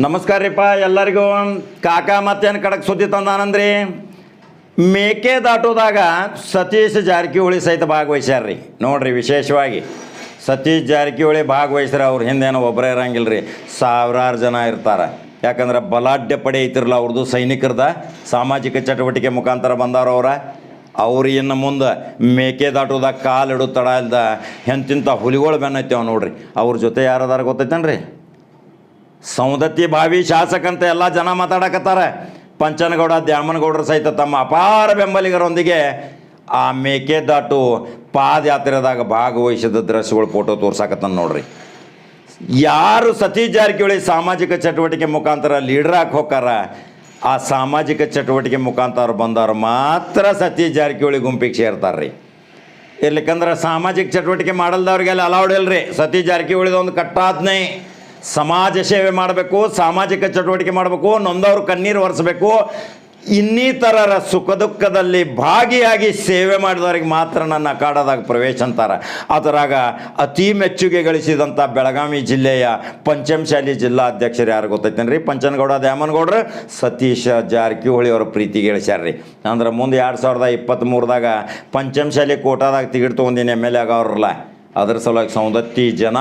ನಮಸ್ಕಾರ ರೀಪ್ಪ ಎಲ್ಲರಿಗೂ. ಕಾಕ ಮತ್ತೇನು ಕಡಕ್ ಸುದ್ದಿ ತಂದಾನಂದ್ರಿ. ಮೇಕೆದಾಟುದಾಗ ಸತೀಶ್ ಜಾರಕಿಹೊಳಿ ಸಹಿತ ಭಾಗವಹಿಸ್ಯಾರ್ರಿ. ನೋಡ್ರಿ, ವಿಶೇಷವಾಗಿ ಸತೀಶ್ ಜಾರಕಿಹೊಳಿ ಭಾಗವಹಿಸ್ರೆ ಅವ್ರ ಹಿಂದೇನೋ ಒಬ್ಬರೇ ಇರಂಗಿಲ್ಲ ರೀ, ಸಾವಿರಾರು ಜನ ಇರ್ತಾರೆ. ಯಾಕಂದ್ರೆ ಬಲಾಢ್ಯ ಪಡೆ ಐತಿರಲ್ಲ ಅವ್ರದ್ದು, ಸೈನಿಕರದ ಸಾಮಾಜಿಕ ಚಟುವಟಿಕೆ ಮುಖಾಂತರ ಬಂದವ್ರು ಅವ್ರು ಇನ್ನು ಮುಂದೆ ಮೇಕೆದಾಟುದಾಗ ಕಾಲಿಡು ತಡ ಇಲ್ದ ಎಂತಿಂಥ ಹುಲಿಗಳು ಬೆನ್ನೈತೇವ ನೋಡ್ರಿ. ಅವ್ರ ಜೊತೆ ಯಾರದಾರ ಗೊತ್ತೈತೇನ್ರಿ? ಸೌದತ್ತಿ ಭಾವಿ ಶಾಸಕಂತ ಎಲ್ಲ ಜನ ಮಾತಾಡಕತ್ತಾರೆ. ಪಂಚನಗೌಡ ದ್ಯಾಮನಗೌಡರು ಸಹಿತ ತಮ್ಮ ಅಪಾರ ಬೆಂಬಲಿಗರೊಂದಿಗೆ ಆ ಮೇಕೆದಾಟು ಪಾದಯಾತ್ರೆದಾಗ ಭಾಗವಹಿಸಿದ ದೃಶ್ಯಗಳು ಫೋಟೋ ತೋರ್ಸಾಕತ್ತಾನ ನೋಡ್ರಿ. ಯಾರು ಸತೀಶ್ ಜಾರಕಿಹೊಳಿ ಸಾಮಾಜಿಕ ಚಟುವಟಿಕೆ ಮುಖಾಂತರ ಲೀಡರ್ ಹಾಕಿ ಹೋಗಾರ, ಆ ಸಾಮಾಜಿಕ ಚಟುವಟಿಕೆ ಮುಖಾಂತರ ಬಂದವ್ರು ಮಾತ್ರ ಸತೀಶ್ ಜಾರಕಿಹೊಳಿ ಗುಂಪಿಗೆ ಸೇರ್ತಾರ್ರಿ. ಇರ್ಲಿಕ್ಕಂದ್ರೆ ಸಾಮಾಜಿಕ ಚಟುವಟಿಕೆ ಮಾಡಲ್ದವ್ರಿಗೆಲ್ಲ ಅಲೌಡ್ ಇಲ್ರಿ. ಸತೀಶ್ ಜಾರಕಿಹೊಳಿದೊಂದು ಕಟ್ಟಾಜ್ಞೆ, ಸಮಾಜ ಸೇವೆ ಮಾಡಬೇಕು, ಸಾಮಾಜಿಕ ಚಟುವಟಿಕೆ ಮಾಡಬೇಕು, ನೊಂದವರು ಕಣ್ಣೀರು ಒರೆಸಬೇಕು, ಇನ್ನಿತರರ ಸುಖ ದುಃಖದಲ್ಲಿ ಭಾಗಿಯಾಗಿ ಸೇವೆ ಮಾಡಿದವ್ರಿಗೆ ಮಾತ್ರ ನನ್ನ ಅಖಾಡದಾಗ ಪ್ರವೇಶ ಅಂತಾರೆ. ಅದರಾಗ ಅತಿ ಮೆಚ್ಚುಗೆ ಗಳಿಸಿದಂಥ ಬೆಳಗಾವಿ ಜಿಲ್ಲೆಯ ಪಂಚಮಶಾಲಿ ಜಿಲ್ಲಾಧ್ಯಕ್ಷರು ಯಾರು ಗೊತ್ತೈತೇನ್ರಿ? ಪಂಚನಗೌಡ ದ್ಯಾಮನಗೌಡರು ಸತೀಶ್ ಜಾರಕಿಹೊಳಿ ಅವರ ಪ್ರೀತಿಗೆ ಗಳಿಸ್ಯಾರ್ರಿ. ಅಂದ್ರೆ ಮುಂದೆ 2023ದಾಗ ಪಂಚಮಶಾಲಿ ಕೋಟಾದಾಗ ಟಿಕೆಟ್ ತೊಗೊಂಡಿನಿ MLA ಆಗವ್ರಲ್ಲ, ಅದರ ಸಲುವಾಗಿ ಸೌದತ್ತಿ ಜನ,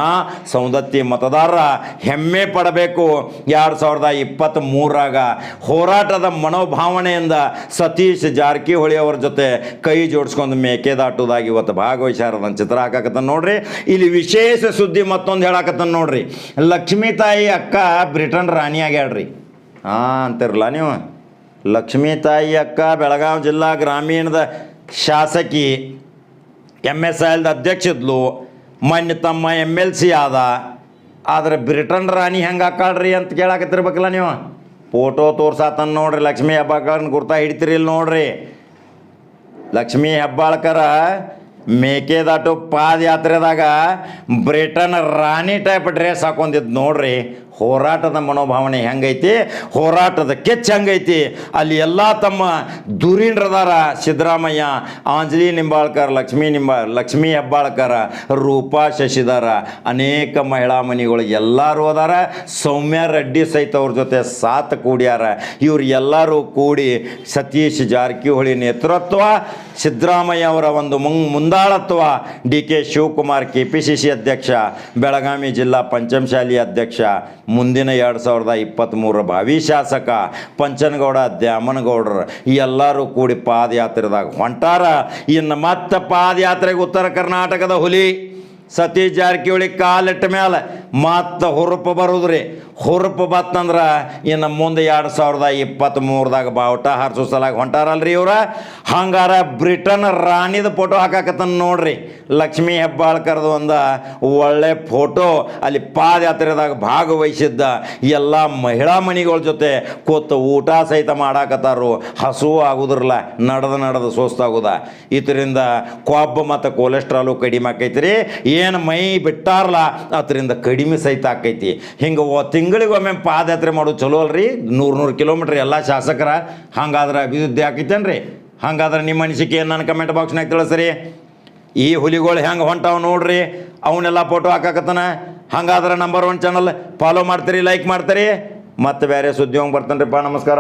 ಸೌದತ್ತಿ ಮತದಾರರ ಹೆಮ್ಮೆ ಪಡಬೇಕು. 2023ರಾಗ ಹೋರಾಟದ ಮನೋಭಾವನೆಯಿಂದ ಸತೀಶ್ ಜಾರಕಿಹೊಳಿ ಅವ್ರ ಜೊತೆ ಕೈ ಜೋಡಿಸ್ಕೊಂಡು ಮೇಕೆದಾಟುದಾಗಿ ಇವತ್ತು ಭಾಗವಹಿಸ್ಯಾರದನ್ನು ಚಿತ್ರ ಹಾಕಕತ್ತಾನ ನೋಡ್ರಿ. ಇಲ್ಲಿ ವಿಶೇಷ ಸುದ್ದಿ ಮತ್ತೊಂದು ಹೇಳಕತ್ತಾನ ನೋಡ್ರಿ. ಲಕ್ಷ್ಮೀ ತಾಯಿ ಅಕ್ಕ ಬ್ರಿಟನ್ ರಾಣಿ ಆಗ್ಯಾಳ್ರಿ. ಅಂತಿರಲ್ಲ ನೀವು. ಲಕ್ಷ್ಮೀ ತಾಯಿ ಅಕ್ಕ ಬೆಳಗಾವಿ ಜಿಲ್ಲಾ ಗ್ರಾಮೀಣದ ಶಾಸಕಿ, MSILದ ಅಧ್ಯಕ್ಷದ್ಲು, ಮೊನ್ನೆ ತಮ್ಮ MLC ಆದ. ಆದರೆ ಬ್ರಿಟನ್ ರಾಣಿ ಹೆಂಗೆ ಹಾಕಾಳ್ರಿ ಅಂತ ಕೇಳಾಕತ್ತಿರ್ಬೇಕಲ್ಲ ನೀವು. ಫೋಟೋ ತೋರ್ಸಾತನ್ ನೋಡ್ರಿ. ಲಕ್ಷ್ಮೀ ಹೆಬ್ಬಾಳ್ಕರ್ನ ಗುರ್ತಾ ಹಿಡಿತೀರಿ ಇಲ್ಲಿ ನೋಡ್ರಿ. ಲಕ್ಷ್ಮೀ ಹೆಬ್ಬಾಳ್ಕರ ಮೇಕೆದಾಟು ಪಾದಯಾತ್ರೆದಾಗ ಬ್ರಿಟನ್ ರಾಣಿ ಟೈಪ್ ಡ್ರೆಸ್ ಹಾಕೊಂಡಿದ್ದು ನೋಡ್ರಿ. ಹೋರಾಟದ ಮನೋಭಾವನೆ ಹೆಂಗೈತಿ, ಹೋರಾಟದ ಕೆಚ್ಚ ಹೆಂಗೈತಿ. ಅಲ್ಲಿ ಎಲ್ಲ ತಮ್ಮ ಧುರೀಣರದಾರ. ಸಿದ್ದರಾಮಯ್ಯ, ಅಂಜಲಿ ನಿಂಬಾಳ್ಕರ್, ಲಕ್ಷ್ಮೀ ಹೆಬ್ಬಾಳ್ಕರ, ರೂಪಾ ಶಶಿಧರ, ಅನೇಕ ಮಹಿಳಾ ಮಣಿಗಳು ಎಲ್ಲರೂ ಅದಾರ. ಸೌಮ್ಯ ರೆಡ್ಡಿ ಸಹಿತ ಅವ್ರ ಜೊತೆ ಸಾಥ್ ಕೂಡ್ಯಾರ. ಇವ್ರು ಎಲ್ಲರೂ ಕೂಡಿ ಸತೀಶ್ ಜಾರಕಿಹೊಳಿ ನೇತೃತ್ವ, ಸಿದ್ದರಾಮಯ್ಯ ಅವರ ಒಂದು ಮುಂದಾಳತ್ವ, DK ಶಿವಕುಮಾರ್ KPCC ಅಧ್ಯಕ್ಷ, ಬೆಳಗಾವಿ ಜಿಲ್ಲಾ ಪಂಚಮಶಾಲಿ ಅಧ್ಯಕ್ಷ, ಮುಂದಿನ 2023 ಭಾವಿ ಶಾಸಕ ಪಂಚನಗೌಡ ದ್ಯಾಮನಗೌಡರು ಎಲ್ಲರೂ ಕೂಡಿ ಪಾದಯಾತ್ರೆದಾಗ ಹೊಂಟಾರ. ಇನ್ನು ಮತ್ತೆ ಪಾದಯಾತ್ರೆಗೆ ಉತ್ತರ ಕರ್ನಾಟಕದ ಹುಲಿ ಸತೀಶ್ ಜಾರಕಿಹೊಳಿ ಕಾಲಿಟ್ಟ ಮೇಲೆ ಮತ್ತೆ ಹುರುಪು ಬರುದ್ರಿ. ಹುರುಪು ಬತ್ತಂದ್ರೆ ಇನ್ನು ಮುಂದೆ 2023ದಾಗ ಬಾವುಟ ಹಾರಿಸೋ ಸಲಾಗಿ ಹೊಂಟಾರಲ್ರಿ ಇವ್ರ. ಹಂಗಾರ ಬ್ರಿಟನ್ ರಾಣಿದ ಫೋಟೋ ಹಾಕಾಕತ್ತನ ನೋಡ್ರಿ. ಲಕ್ಷ್ಮೀ ಹೆಬ್ಬಾಳ್ಕರ್ದು ಒಂದು ಒಳ್ಳೆ ಫೋಟೋ. ಅಲ್ಲಿ ಪಾದಯಾತ್ರೆದಾಗ ಭಾಗವಹಿಸಿದ್ದ ಎಲ್ಲ ಮಹಿಳಾ ಮಣಿಗಳ ಜೊತೆ ಕೂತು ಊಟ ಸಹಿತ ಮಾಡಾಕತ್ತಾರು. ಹಸುವು ಆಗುದ್ರಲ್ಲ, ನಡೆದು ಸೋಸ್ತಾಗುದ. ಇದರಿಂದ ಕೊಬ್ಬು ಮತ್ತು ಕೊಲೆಸ್ಟ್ರಾಲು ಕಡಿಮೆ ಆಕೈತಿ ರೀ. ಏನು ಮೈ ಬಿಟ್ಟಾರಲ್ಲ ಅದರಿಂದ ಕಡಿಮೆ ಸಹಿತ ಆಕೈತಿ. ಹಿಂಗೆ ತಿಂಗಳಿಗೊಮ್ಮೆ ಪಾದಯಾತ್ರೆ ಮಾಡೋದು ಚಲೋ ಅಲ್ರಿ. 100 ಕಿಲೋಮೀಟ್ರ್ ಎಲ್ಲ ಶಾಸಕರ. ಹಂಗಾದ್ರೆ ಅಭಿವೃದ್ಧಿ ಆಕೈತೇನ್ರಿ? ಹಂಗಾದ್ರೆ ನಿಮ್ಮ ಅನಿಸಿಕೆ ನನ್ನ ಕಮೆಂಟ್ ಬಾಕ್ಸ್ನಾಗ ತಿಳಿಸ್ರಿ. ಈ ಹುಲಿಗಳು ಹೆಂಗೆ ಹೊಂಟಾವ ನೋಡ್ರಿ. ಅವನ್ನೆಲ್ಲ ಫೋಟೋ ಹಾಕಾಕತ್ತಾನ. ಹಂಗಾದ್ರೆ ನಂಬರ್ 1 ಚಾನಲ್ ಫಾಲೋ ಮಾಡ್ತೀರಿ, ಲೈಕ್ ಮಾಡ್ತೀರಿ. ಮತ್ತೆ ಬೇರೆ ಸುದ್ದಿ ಹೋಗಿ ಬರ್ತಾನೆ ರೀಪ್ಪ. ನಮಸ್ಕಾರ.